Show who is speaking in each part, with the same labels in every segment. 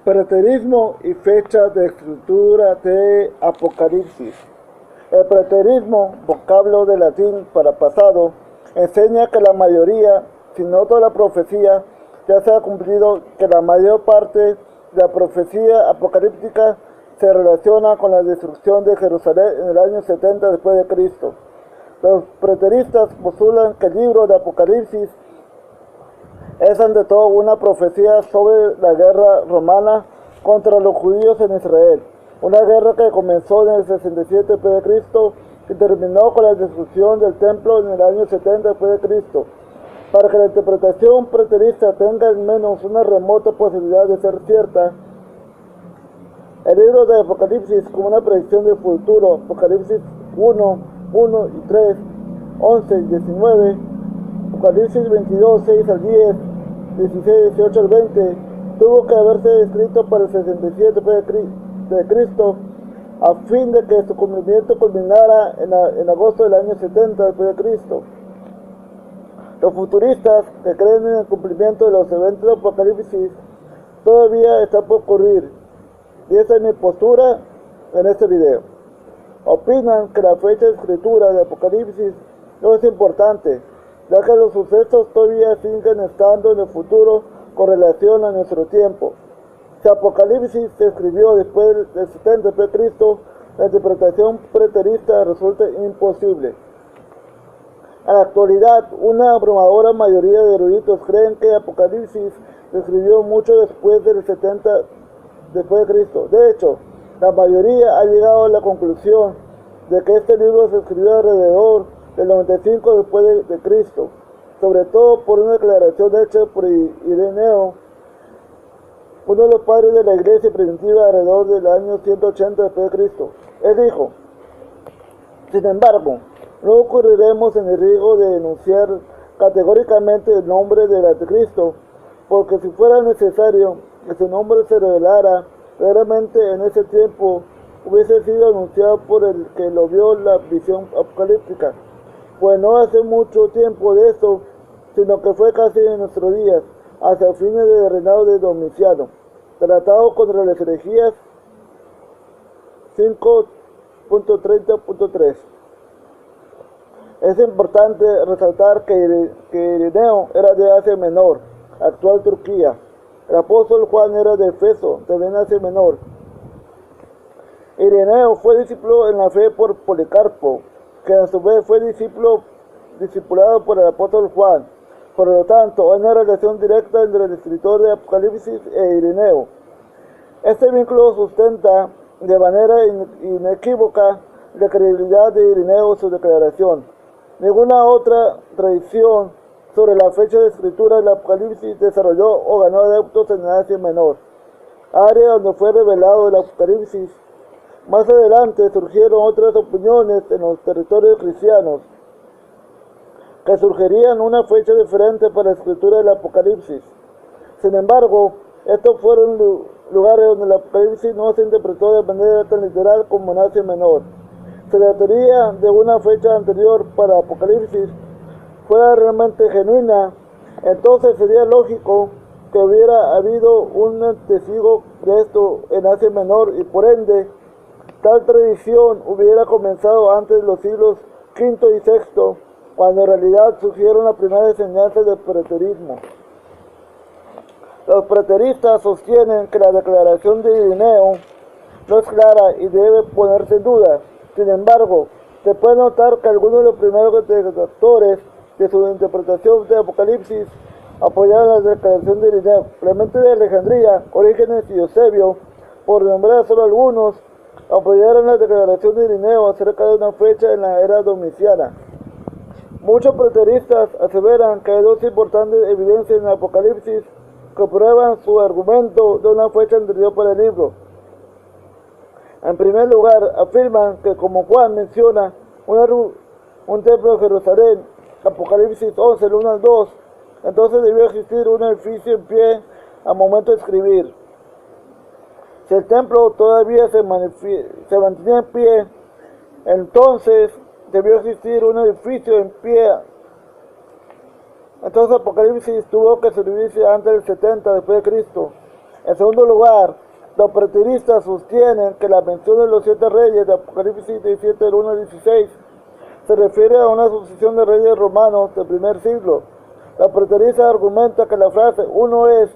Speaker 1: Preterismo y fecha de escritura de Apocalipsis. El preterismo, vocablo de latín para pasado, enseña que la mayoría, si no toda la profecía, ya se ha cumplido, que la mayor parte de la profecía apocalíptica se relaciona con la destrucción de Jerusalén en el año 70 después de Cristo. Los preteristas postulan que el libro de Apocalipsis es ante todo una profecía sobre la guerra romana contra los judíos en Israel, una guerra que comenzó en el 67 p.C. y terminó con la destrucción del templo en el año 70 p.C. Para que la interpretación preterista tenga al menos una remota posibilidad de ser cierta, el libro de Apocalipsis como una predicción del futuro, Apocalipsis 1, 1 y 3, 11 y 19, Apocalipsis 22, 6 al 10, 16, 18 al 20, tuvo que haberse escrito para el 67 de Cristo, a fin de que su cumplimiento culminara en agosto del año 70 después de Cristo. Los futuristas que creen en el cumplimiento de los eventos de Apocalipsis todavía está por ocurrir, y esa es mi postura en este video. Opinan que la fecha de escritura de Apocalipsis no es importante, ya que los sucesos todavía siguen estando en el futuro con relación a nuestro tiempo. Si Apocalipsis se escribió después del 70 p.C., la interpretación preterista resulta imposible. En la actualidad, una abrumadora mayoría de eruditos creen que Apocalipsis se escribió mucho después del 70 después de Cristo. De hecho, la mayoría ha llegado a la conclusión de que este libro se escribió alrededor del 95 después de Cristo, sobre todo por una declaración hecha por Ireneo, uno de los padres de la iglesia primitiva, alrededor del año 180 después de Cristo. Él dijo: sin embargo, no ocurriremos en el riesgo de denunciar categóricamente el nombre del anticristo, porque si fuera necesario que su nombre se revelara claramente en ese tiempo, hubiese sido anunciado por el que lo vio la visión apocalíptica, pues no hace mucho tiempo de eso, sino que fue casi en nuestros días, hacia fines del reinado de Domiciano. Tratado contra las herejías 5.30.3. Es importante resaltar que Ireneo era de Asia Menor, actual Turquía. El apóstol Juan era de Efeso, también Asia Menor. Ireneo fue discípulo en la fe por Policarpo, que a su vez fue discipulado por el apóstol Juan. Por lo tanto, hay una relación directa entre el escritor de Apocalipsis e Ireneo. Este vínculo sustenta de manera inequívoca la credibilidad de Ireneo y su declaración. Ninguna otra tradición sobre la fecha de escritura del Apocalipsis desarrolló o ganó adeptos en Asia Menor, área donde fue revelado el Apocalipsis. Más adelante surgieron otras opiniones en los territorios cristianos que sugerían una fecha diferente para la escritura del Apocalipsis. Sin embargo, estos fueron lugares donde el Apocalipsis no se interpretó de manera tan literal como en Asia Menor. Si la teoría de una fecha anterior para Apocalipsis fuera realmente genuina, entonces sería lógico que hubiera habido un testigo de esto en Asia Menor y por ende tal tradición hubiera comenzado antes de los siglos V y VI, cuando en realidad surgieron las primeras enseñanzas del preterismo. Los preteristas sostienen que la declaración de Ireneo no es clara y debe ponerse en duda. Sin embargo, se puede notar que algunos de los primeros detractores de su interpretación de Apocalipsis apoyaron la declaración de Ireneo. Clemente de Alejandría, Orígenes y Eusebio, por nombrar solo algunos, apoyaron la declaración de Ireneo acerca de una fecha en la era domiciana. Muchos preteristas aseveran que hay dos importantes evidencias en el Apocalipsis que prueban su argumento de una fecha anterior para el libro. En primer lugar, afirman que, como Juan menciona un templo de Jerusalén, Apocalipsis 11, el 1 al 2, entonces debió existir un edificio en pie al momento de escribir. Si el templo todavía se mantenía en pie, entonces debió existir un edificio en pie. Entonces Apocalipsis tuvo que servirse antes del 70 después de Cristo. En segundo lugar, los preteristas sostienen que la mención de los 7 reyes de Apocalipsis 17, del 1 al 16, se refiere a una sucesión de reyes romanos del primer siglo. La preterista argumenta que la frase uno es,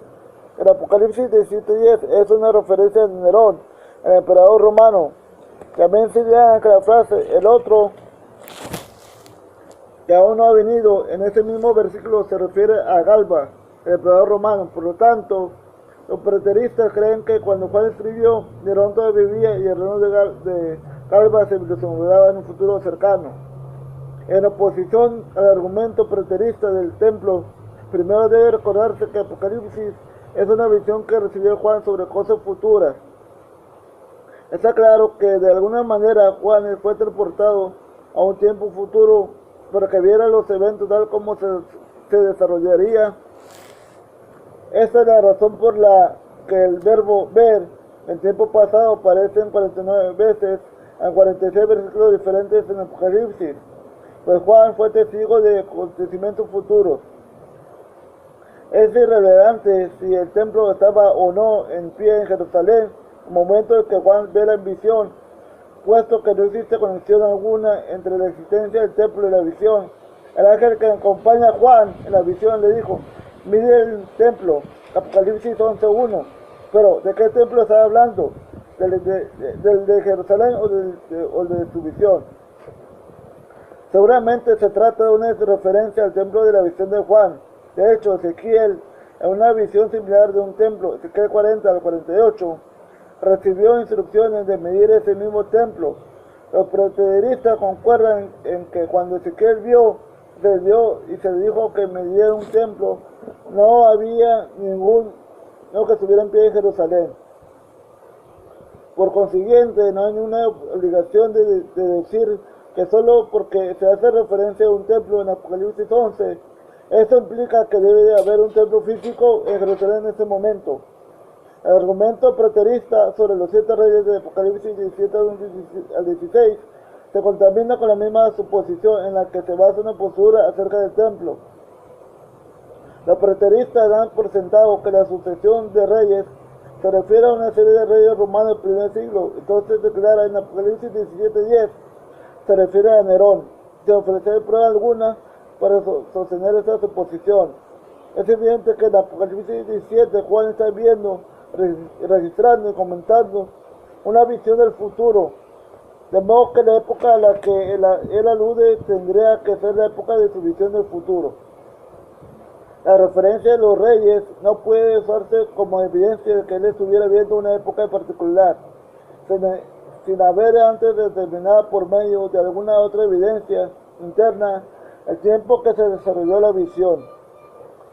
Speaker 1: en Apocalipsis 17:10, es una referencia a Nerón, el emperador romano. También señalan que la frase el otro, que aún no ha venido, en ese mismo versículo se refiere a Galba, el emperador romano. Por lo tanto, los preteristas creen que cuando Juan escribió, Nerón todavía vivía y el reino de Galba se vislumbraba en un futuro cercano. En oposición al argumento preterista del templo, primero debe recordarse que Apocalipsis es una visión que recibió Juan sobre cosas futuras. Está claro que de alguna manera Juan fue transportado a un tiempo futuro para que viera los eventos tal como se desarrollaría. Esta es la razón por la que el verbo ver en tiempo pasado aparece en 49 veces en 46 versículos diferentes en Apocalipsis, pues Juan fue testigo de acontecimientos futuros. Es irrelevante si el templo estaba o no en pie en Jerusalén en el momento en que Juan ve la visión, puesto que no existe conexión alguna entre la existencia del templo y la visión. El ángel que acompaña a Juan en la visión le dijo: mire el templo, Apocalipsis 11:1. Pero, ¿de qué templo está hablando? ¿Del de Jerusalén o de su visión? Seguramente se trata de una referencia al templo de la visión de Juan. De hecho, Ezequiel, en una visión similar de un templo, Ezequiel 40 al 48, recibió instrucciones de medir ese mismo templo. Los preteristas concuerdan en que cuando Ezequiel se vio y se le dijo que midiera un templo, no había no que estuviera en pie en Jerusalén. Por consiguiente, no hay ninguna obligación de decir que solo porque se hace referencia a un templo en Apocalipsis 11, esto implica que debe de haber un templo físico en Jerusalén en ese momento. El argumento preterista sobre los 7 reyes de Apocalipsis 17 al 16 se contamina con la misma suposición en la que se basa una postura acerca del templo. Los preteristas dan por sentado que la sucesión de reyes se refiere a una serie de reyes romanos del primer siglo. Entonces declara en Apocalipsis 17:10 se refiere a Nerón, sin ofrecer prueba alguna para sostener esta suposición. Es evidente que en Apocalipsis 17 Juan está viendo, registrando y comentando una visión del futuro, de modo que la época a la que él alude tendría que ser la época de su visión del futuro. La referencia de los reyes no puede usarse como evidencia de que él estuviera viendo una época en particular, sin haber antes determinada por medio de alguna otra evidencia interna el tiempo que se desarrolló la visión.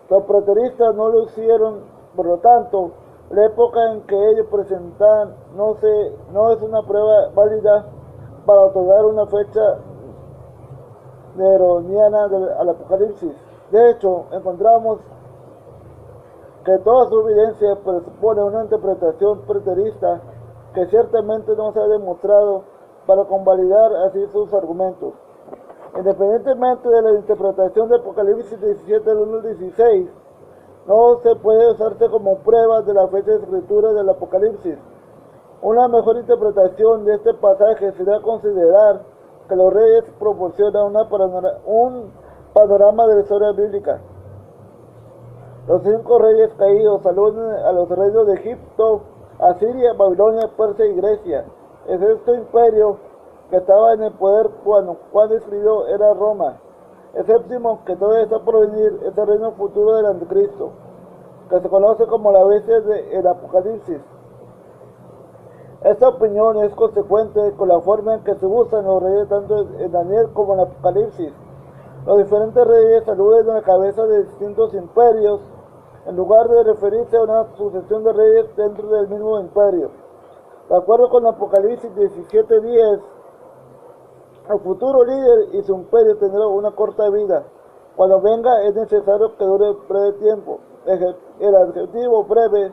Speaker 1: Los preteristas no lo hicieron, por lo tanto, la época en que ellos presentan no es una prueba válida para otorgar una fecha neroniana al Apocalipsis. De hecho, encontramos que toda su evidencia presupone una interpretación preterista que ciertamente no se ha demostrado para convalidar así sus argumentos. Independientemente de la interpretación de Apocalipsis 17 al 1 al 16, no se puede usarse como prueba de la fecha de escritura del Apocalipsis. Una mejor interpretación de este pasaje sería considerar que los reyes proporcionan un panorama de la historia bíblica. Los 5 reyes caídos aluden a los reinos de Egipto, Asiria, Babilonia, Persia y Grecia. El sexto imperio que estaba en el poder cuando Juan escribió era Roma. El séptimo, que todavía está por venir, es el reino futuro del Anticristo, que se conoce como la bestia del Apocalipsis. Esta opinión es consecuente con la forma en que se usan los reyes tanto en Daniel como en Apocalipsis. Los diferentes reyes aluden a la cabeza de distintos imperios, en lugar de referirse a una sucesión de reyes dentro del mismo imperio. De acuerdo con Apocalipsis 17:10, el futuro líder y su imperio tendrá una corta vida. Cuando venga es necesario que dure breve tiempo. El adjetivo breve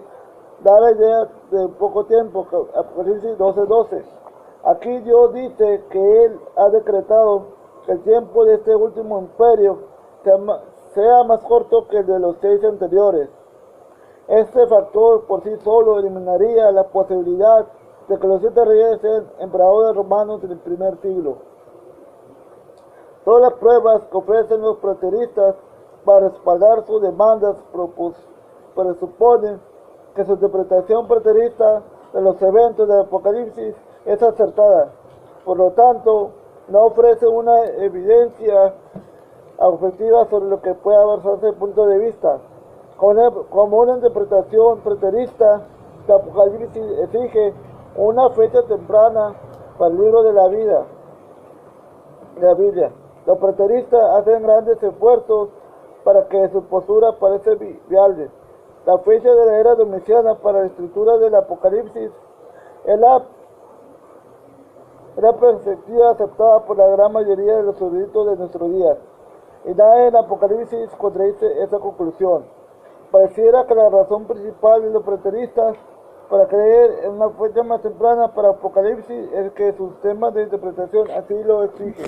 Speaker 1: da la idea de poco tiempo, Apocalipsis 12:12. Aquí Dios dice que Él ha decretado que el tiempo de este último imperio sea más corto que el de los 6 anteriores. Este factor por sí solo eliminaría la posibilidad de que los 7 reyes sean emperadores romanos del primer siglo. Todas las pruebas que ofrecen los preteristas para respaldar sus demandas presuponen que su interpretación preterista de los eventos del Apocalipsis es acertada. Por lo tanto, no ofrece una evidencia objetiva sobre lo que pueda basarse el punto de vista. Como una interpretación preterista, el Apocalipsis exige una fecha temprana para el libro de la vida de la Biblia. Los preteristas hacen grandes esfuerzos para que su postura parezca viable. La fecha de la era domiciana para la escritura del Apocalipsis es la perspectiva aceptada por la gran mayoría de los eruditos de nuestros días, y nada en el Apocalipsis contradice esa conclusión. Pareciera que la razón principal de los preteristas para creer en una fecha más temprana para Apocalipsis es que sus temas de interpretación así lo exigen.